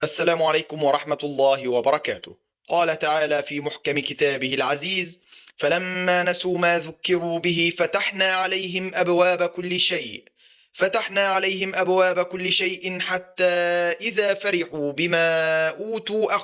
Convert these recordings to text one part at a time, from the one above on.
السلام عليكم ورحمة الله وبركاته. قال تعالى في محكم كتابه العزيز: فلما نسوا ما ذكروا به فتحنا عليهم أبواب كل شيء حتى إذا فرحوا بما أوتوا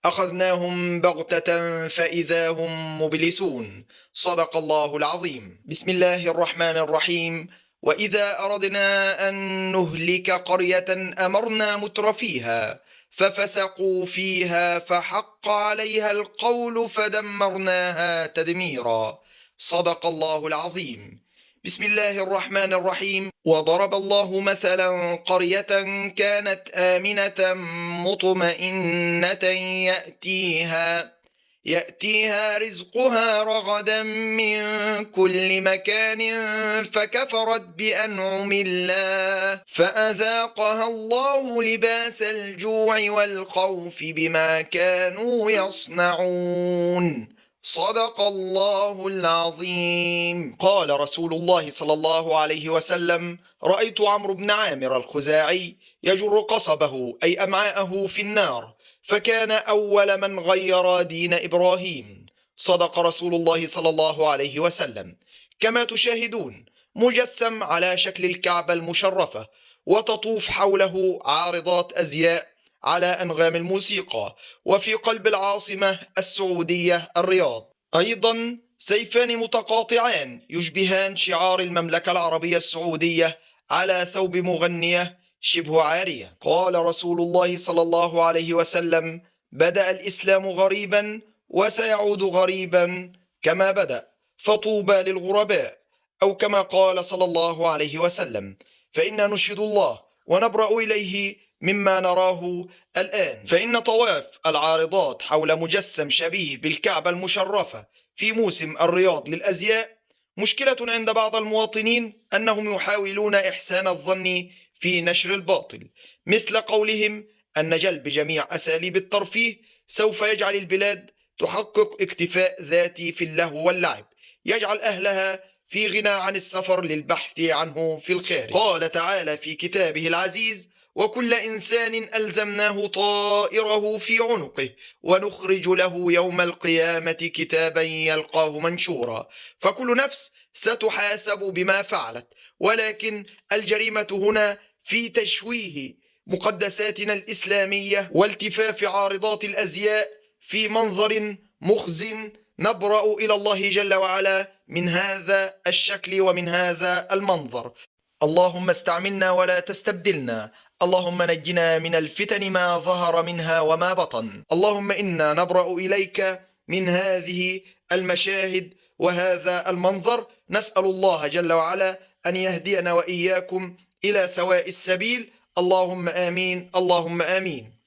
أخذناهم بغتة فإذا هم مبلسون. صدق الله العظيم. بسم الله الرحمن الرحيم. وإذا أردنا أن نهلك قرية أمرنا مترفيها ففسقوا فيها فحق عليها القول فدمرناها تدميرا. صدق الله العظيم. بسم الله الرحمن الرحيم. وضرب الله مثلا قرية كانت آمنة مطمئنة يأتيها رزقها رغدا من كل مكان فكفرت بأنعم الله فأذاقها الله لباس الجوع والخوف بما كانوا يصنعون. صدق الله العظيم. قال رسول الله صلى الله عليه وسلم: رأيت عمرو بن عامر الخزاعي يجر قصبه أي أمعاءه في النار، فكان أول من غير دين إبراهيم. صدق رسول الله صلى الله عليه وسلم. كما تشاهدون مجسم على شكل الكعبة المشرفة، وتطوف حوله عارضات أزياء على أنغام الموسيقى، وفي قلب العاصمة السعودية الرياض أيضا سيفان متقاطعان يشبهان شعار المملكة العربية السعودية على ثوب مغنية شبه عارية. قال رسول الله صلى الله عليه وسلم: بدأ الإسلام غريبا وسيعود غريبا كما بدأ، فطوبى للغرباء، أو كما قال صلى الله عليه وسلم. فإنا نشهد الله ونبرأ إليه مما نراه الآن، فإن طواف العارضات حول مجسم شبيه بالكعبة المشرفة في موسم الرياض للأزياء مشكلة عند بعض المواطنين، أنهم يحاولون إحسان الظن في نشر الباطل، مثل قولهم أن جلب جميع أساليب الترفيه سوف يجعل البلاد تحقق اكتفاء ذاتي في اللهو واللعب، يجعل أهلها في غنى عن السفر للبحث عنه في الخارج. قال تعالى في كتابه العزيز: وكل إنسان ألزمناه طائره في عنقه ونخرج له يوم القيامة كتابا يلقاه منشورا. فكل نفس ستحاسب بما فعلت، ولكن الجريمة هنا في تشويه مقدساتنا الإسلامية والتفاف عارضات الأزياء في منظر مخزٍ. نبرأ إلى الله جل وعلا من هذا الشكل ومن هذا المنظر. اللهم استعملنا ولا تستبدلنا. اللهم نجنا من الفتن ما ظهر منها وما بطن. اللهم إنا نبرأ إليك من هذه المشاهد وهذا المنظر. نسأل الله جل وعلا أن يهدينا وإياكم إلى سواء السبيل. اللهم آمين، اللهم آمين.